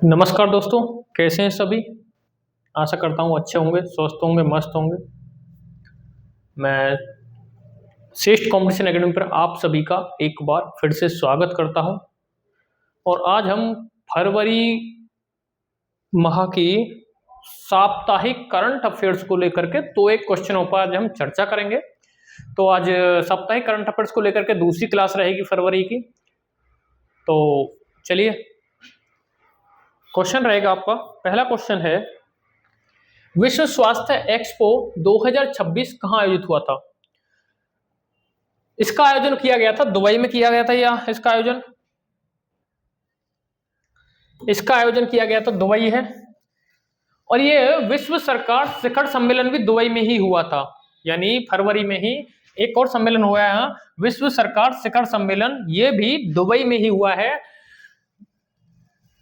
नमस्कार दोस्तों, कैसे हैं सभी। आशा करता हूँ अच्छे होंगे, स्वस्थ होंगे, मस्त होंगे। मैं श्रेष्ठ कंपटीशन एकेडमी पर आप सभी का एक बार फिर से स्वागत करता हूँ। और आज हम फरवरी माह की साप्ताहिक करंट अफेयर्स को लेकर के तो एक क्वेश्चन पर आज हम चर्चा करेंगे। तो आज साप्ताहिक करंट अफेयर्स को लेकर के दूसरी क्लास रहेगी फरवरी की। तो चलिए, क्वेश्चन रहेगा आपका। पहला क्वेश्चन है, विश्व स्वास्थ्य एक्सपो 2026 कहाँ आयोजित हुआ था। इसका आयोजन किया गया था दुबई में किया गया था। या इसका आयोजन किया गया था दुबई है। और ये विश्व सरकार शिखर सम्मेलन भी दुबई में ही हुआ था। यानी फरवरी में ही एक और सम्मेलन हुआ है, विश्व सरकार शिखर सम्मेलन, ये भी दुबई में ही हुआ है।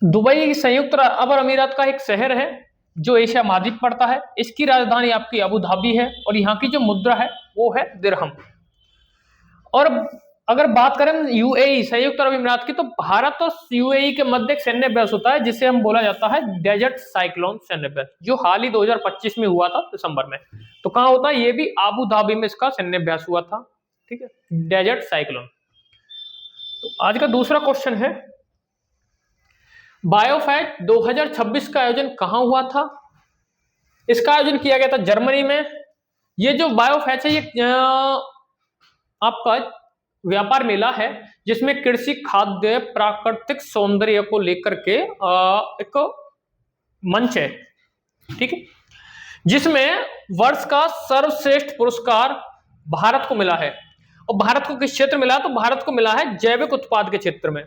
दुबई संयुक्त अरब अमीरात का एक शहर है जो एशिया महाद्वीप पड़ता है। इसकी राजधानी आपकी अबू धाबी है और यहाँ की जो मुद्रा है वो है दिरहम। और अगर बात करें यूएई संयुक्त अरब अमीरात की, तो भारत और यूएई के मध्य एक सैन्य अभ्यास होता है जिसे हम बोला जाता है डेजर्ट साइक्लोन सैन्य अभ्यास, जो हाल ही 2025 में हुआ था दिसंबर में। तो कहाँ होता है, ये भी अबू धाबी में इसका सैन्य अभ्यास हुआ था। ठीक है, डेजर्ट साइक्लोन। तो आज का दूसरा क्वेश्चन है, बायोफेट 2026 का आयोजन कहाँ हुआ था। इसका आयोजन किया गया था जर्मनी में। ये जो बायोफेट है ये आपका व्यापार मेला है जिसमें कृषि, खाद्य, प्राकृतिक सौंदर्य को लेकर के एक मंच है। ठीक है, जिसमें वर्ष का सर्वश्रेष्ठ पुरस्कार भारत को मिला है। और भारत को किस क्षेत्र मिला, तो भारत को मिला है जैविक उत्पाद के क्षेत्र में।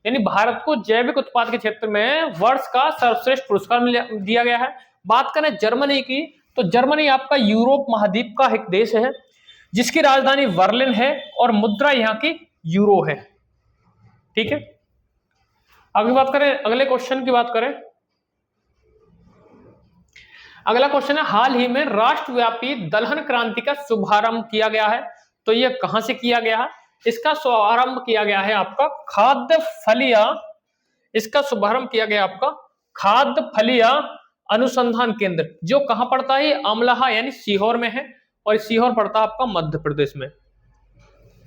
यानी भारत को जैविक उत्पाद के क्षेत्र में वर्ष का सर्वश्रेष्ठ पुरस्कार दिया गया है। बात करें जर्मनी की, तो जर्मनी आपका यूरोप महाद्वीप का एक देश है जिसकी राजधानी बर्लिन है और मुद्रा यहाँ की यूरो है। ठीक है, अगली बात करें, अगले क्वेश्चन की बात करें। अगला क्वेश्चन है, हाल ही में राष्ट्रव्यापी दलहन क्रांति का शुभारंभ किया गया है। तो यह कहां से किया गया है। इसका शुभारंभ किया गया है आपका खाद्य फलिया, इसका शुभारंभ किया गया आपका खाद्य फलिया अनुसंधान केंद्र, जो कहां पड़ता है, अमलाहा यानी सीहोर में है। और सीहोर पड़ता है आपका मध्य प्रदेश में।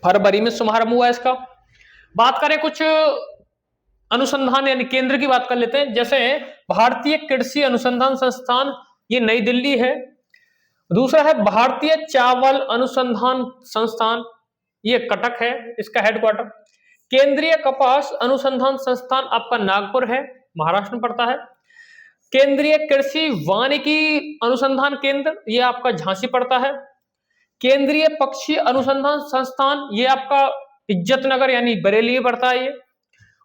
फरवरी में शुभारंभ हुआ इसका। बात करें कुछ अनुसंधान यानी केंद्र की बात कर लेते हैं, जैसे भारतीय कृषि अनुसंधान संस्थान, ये नई दिल्ली है। दूसरा है भारतीय चावल अनुसंधान संस्थान, ये कटक है इसका हेडक्वार्टर। केंद्रीय कपास अनुसंधान संस्थान आपका नागपुर है, महाराष्ट्र में पड़ता है। केंद्रीय कृषि वानिकी अनुसंधान केंद्र, ये आपका झांसी पड़ता है। केंद्रीय पक्षी अनुसंधान संस्थान, ये आपका इज्जतनगर यानी बरेली में पड़ता है ये।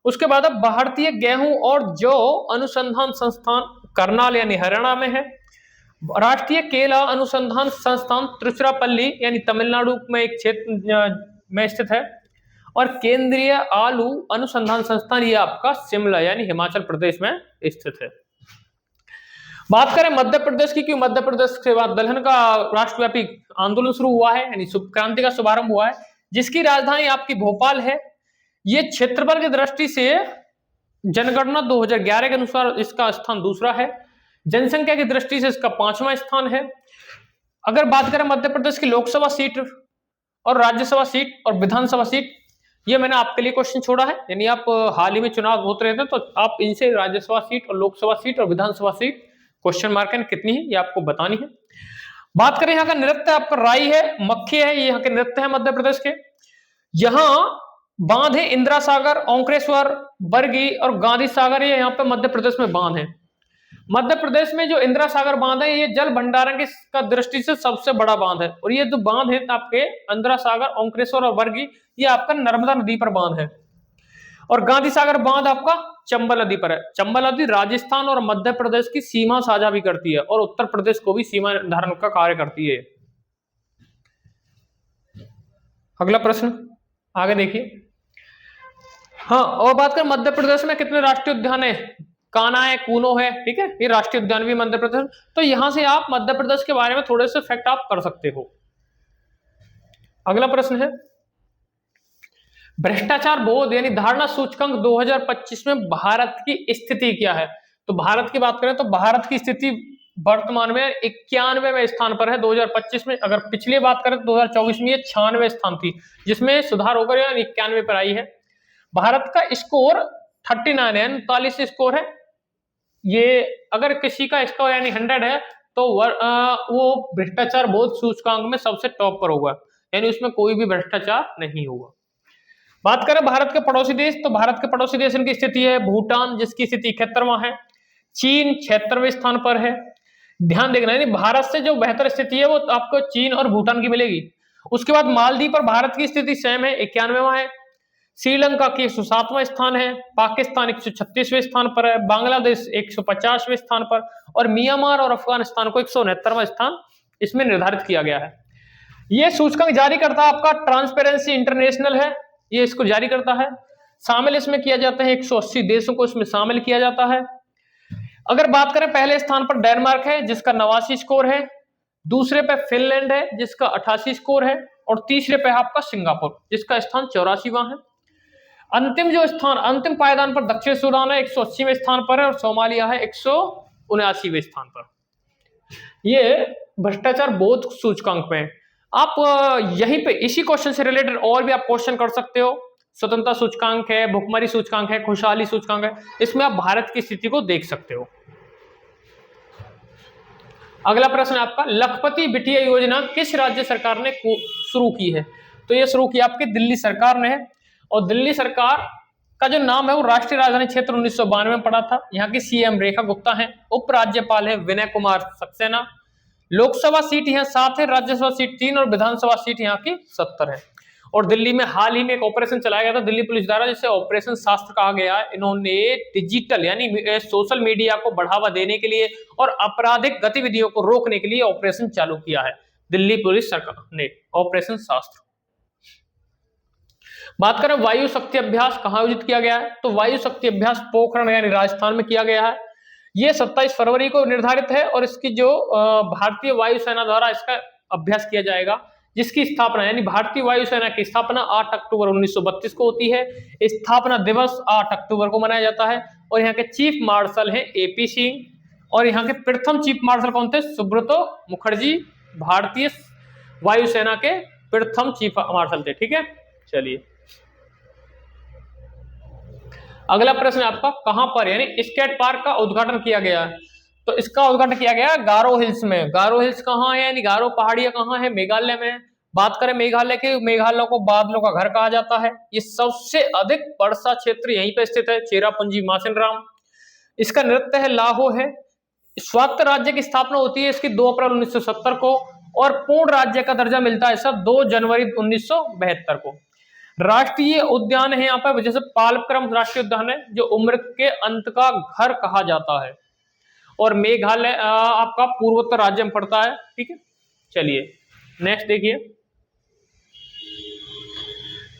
उसके बाद अब भारतीय गेहूं और जौ अनुसंधान संस्थान करनाल यानी हरियाणा में है। राष्ट्रीय केला अनुसंधान संस्थान त्रिचुरापल्ली यानी तमिलनाडु में एक क्षेत्र में स्थित है। और केंद्रीय आलू अनुसंधान संस्थान, ये आपका शिमला यानी हिमाचल प्रदेश में स्थित है। बात करें मध्य प्रदेश की, क्यों मध्य प्रदेश के बाद दलहन का राष्ट्रव्यापी आंदोलन शुरू हुआ है, यानी क्रांति का शुभारंभ हुआ है, जिसकी राजधानी आपकी भोपाल है। ये क्षेत्रफल की दृष्टि से जनगणना 2011 के अनुसार इसका स्थान दूसरा है। जनसंख्या की दृष्टि से इसका 5वां स्थान है। अगर बात करें मध्य प्रदेश की लोकसभा सीट और राज्यसभा सीट और विधानसभा सीट, ये मैंने आपके लिए क्वेश्चन छोड़ा है। यानी आप हाल ही में चुनाव होते रहते हैं तो आप इनसे राज्यसभा सीट और लोकसभा सीट और विधानसभा सीट क्वेश्चन मार्क है कितनी है, ये आपको बतानी है। बात करें यहाँ का नृत्य, आपका राई है, मक्खी है, ये यहाँ के नृत्य है मध्य प्रदेश के। यहाँ बांध है इंदिरा सागर, ओंकारेश्वर, बरगी और गांधी सागर, ये यहाँ पे मध्य प्रदेश में बांध है। मध्य प्रदेश में जो इंदिरा सागर बांध है, ये जल भंडारण का दृष्टि से सबसे बड़ा बांध है। और ये जो बांध है आपके इंदिरा सागर, ओंकारेश्वर और बरगी, ये आपका नर्मदा नदी पर बांध है। और गांधी सागर बांध आपका चंबल नदी पर है। चंबल नदी राजस्थान और मध्य प्रदेश की सीमा साझा भी करती है और उत्तर प्रदेश को भी सीमा निर्धारण का कार्य करती है। अगला प्रश्न आगे देखिए। हाँ, और बात करें मध्य प्रदेश में कितने राष्ट्रीय उद्यान है, कान्हा है, कूनो है। ठीक है, ये राष्ट्रीय उद्यान भी मध्य प्रदेश। तो यहां से आप मध्य प्रदेश के बारे में थोड़े से फैक्ट आप कर सकते हो। अगला प्रश्न है, भ्रष्टाचार बोध यानी धारणा सूचकांक 2025 में भारत की स्थिति क्या है? तो भारत की बात करें तो भारत की स्थिति वर्तमान में 91वें स्थान पर है 2025 में। अगर पिछली बात करें तो 2024 में ये 96वें स्थान थी, जिसमें सुधार होकर यह 91 पर आई है। भारत का स्कोर 39 है, 39 स्कोर है। ये अगर किसी का स्कोर यानी 100 है तो वो भ्रष्टाचार बोध सूचकांक में सबसे टॉप पर होगा, यानी उसमें कोई भी भ्रष्टाचार नहीं होगा। बात करें भारत के पड़ोसी देश, तो भारत के पड़ोसी देश की स्थिति है भूटान, जिसकी स्थिति 71वां है। चीन 76वें स्थान पर है। ध्यान देखना है, भारत से जो बेहतर स्थिति है वो आपको चीन और भूटान की मिलेगी। उसके बाद मालदीव पर भारत की स्थिति सेम है, 91वां है। श्रीलंका की 107वां स्थान है। पाकिस्तान 136वें स्थान पर है। बांग्लादेश 150वें स्थान पर, और म्यांमार और अफगानिस्तान को 169वां स्थान इसमें निर्धारित किया गया है। यह सूचकांक जारी करता है आपका ट्रांसपेरेंसी इंटरनेशनल है, ये इसको जारी करता है। शामिल इसमें किया जाता है 180 देशों को इसमें शामिल किया जाता है। अगर बात करें पहले स्थान पर डेनमार्क है जिसका 89 स्कोर है, दूसरे पे फिनलैंड है जिसका 88 स्कोर है, और तीसरे पे है आपका सिंगापुर जिसका स्थान 84वां है। अंतिम पायदान पर दक्षिण सूडान है 180वें स्थान पर है, और सोमालिया है 179वें स्थान पर। ये भ्रष्टाचार बोध सूचकांक में आप यहीं पे इसी क्वेश्चन से रिलेटेड और भी आप क्वेश्चन कर सकते हो। स्वतंत्रता सूचकांक है, भुखमरी सूचकांक है, खुशहाली सूचकांक है, इसमें आप भारत की स्थिति को देख सकते हो। अगला प्रश्न आपका, लखपति बिटिया योजना किस राज्य सरकार ने शुरू की है? तो ये शुरू किया आपकी दिल्ली सरकार ने है, और दिल्ली सरकार का जो नाम है वो राष्ट्रीय राजधानी क्षेत्र 1992 में पड़ा था। यहाँ की सीएम रेखा गुप्ता है, उपराज्यपाल है विनय कुमार सक्सेना। लोकसभा सीट यहाँ 7 है, राज्यसभा सीट 3 और विधानसभा सीट यहाँ की 70 है। और दिल्ली में हाल ही में एक ऑपरेशन चलाया गया था दिल्ली पुलिस द्वारा, जिसे ऑपरेशन शास्त्र कहा गया है। इन्होंने डिजिटल यानी सोशल मीडिया को बढ़ावा देने के लिए और आपराधिक गतिविधियों को रोकने के लिए ऑपरेशन चालू किया है दिल्ली पुलिस सरकार ने, ऑपरेशन शास्त्र। बात करें वायु शक्ति अभ्यास कहाँ आयोजित किया गया है, तो वायु शक्ति अभ्यास पोखरण यानी राजस्थान में किया गया है। यह 27 फरवरी को निर्धारित है, और इसकी जो भारतीय वायुसेना द्वारा इसका अभ्यास किया जाएगा, जिसकी स्थापना यानी भारतीय वायुसेना की स्थापना 8 अक्टूबर 1932 को होती है। स्थापना दिवस 8 अक्टूबर को मनाया जाता है, और यहाँ के चीफ मार्शल हैं एपी सिंह, और यहाँ के प्रथम चीफ मार्शल कौन थे? सुब्रतो मुखर्जी, भारतीय वायुसेना के प्रथम चीफ मार्शल थे। ठीक है, चलिए अगला प्रश्न आपका, कहां पर यानी स्केट पार्क का उद्घाटन किया गया है? तो इसका उद्घाटन किया गया गारो हिल्स में। गारो हिल्स कहाँ है यानी गारो पहाड़ियां कहाँ है? मेघालय में। बात करें मेघालय के, मेघालय को बादलों का घर कहा जाता है। ये सबसे अधिक वर्षा क्षेत्र यहीं पे स्थित है, चेरापूंजी मासिनराम। इसका नृत्य है लाहो है। स्वायत्त राज्य की स्थापना होती है इसकी 2 अप्रैल 1970 को, और पूर्ण राज्य का दर्जा मिलता है सब 2 जनवरी 1972 को। राष्ट्रीय उद्यान है यहाँ पर, जैसे पालक्रम राष्ट्रीय उद्यान है जो उम्र के अंत का घर कहा जाता है, और मेघालय आपका पूर्वोत्तर राज्य में पड़ता है। ठीक है, चलिए नेक्स्ट देखिए,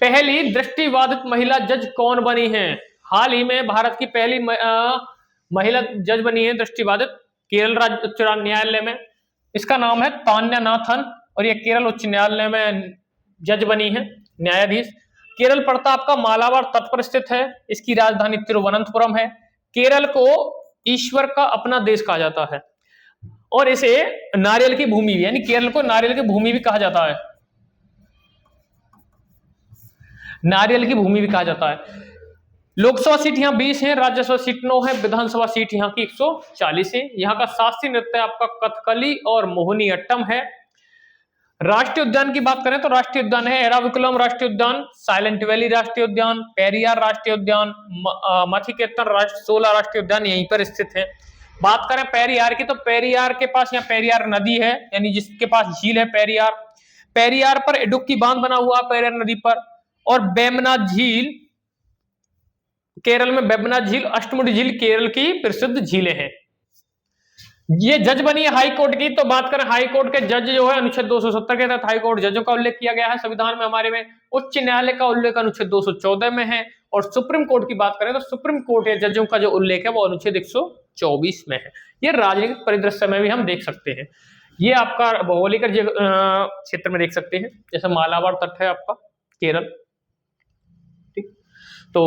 पहली दृष्टिबाधित महिला जज कौन बनी है? हाल ही में भारत की पहली महिला जज बनी है दृष्टिबाधित, केरल राज्य उच्च न्यायालय में। इसका नाम है तान्या नाथन, और ये केरल उच्च न्यायालय में जज बनी है, न्यायाधीश। केरल पड़ता आपका मालाबार तट पर स्थित है। इसकी राजधानी तिरुवनंतपुरम है। केरल को ईश्वर का अपना देश कहा जाता है, और इसे नारियल की भूमि भी, यानी केरल को नारियल की भूमि भी कहा जाता है, नारियल की भूमि भी कहा जाता है। लोकसभा सीट यहाँ 20 है, राज्यसभा सीट 9 है, विधानसभा सीट यहाँ की 140 है। यहाँ का शास्त्रीय नृत्य आपका कथकली और मोहिनी अट्टम है। राष्ट्रीय उद्यान की बात करें तो राष्ट्रीय उद्यान है एराविकुलम राष्ट्रीय उद्यान, साइलेंट वैली राष्ट्रीय उद्यान, पेरियार राष्ट्रीय उद्यान, मथिकेतन 16 राष्ट्रीय उद्यान यहीं पर स्थित है। बात करें पेरियार की, तो पेरियार के पास यहाँ पेरियार नदी है, यानी जिसके पास झील है पेरियार। पेरियार पर इडुक्की बांध बना हुआ पेरियार नदी पर, और बेमना झील केरल में, बेमना झील, अष्टमुडी झील केरल की प्रसिद्ध झीलें हैं। ये जज बनी है हाई कोर्ट की, तो बात करें हाई कोर्ट के जज जो है अनुच्छेद 270 के तहत हाई कोर्ट जजों का उल्लेख किया गया है संविधान में हमारे में। उच्च न्यायालय का उल्लेख अनुच्छेद 214 में है, और सुप्रीम कोर्ट की बात करें तो सुप्रीम कोर्ट के जजों का जो उल्लेख है वो अनुच्छेद 124 में है। ये राजनीतिक परिदृश्य में भी हम देख सकते हैं। ये आपका भौगोलिक क्षेत्र में देख सकते हैं, जैसे मालाबार तट है आपका केरल। तो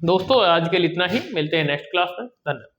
दोस्तों आज के लिए इतना ही, मिलते हैं नेक्स्ट क्लास में। धन्यवाद।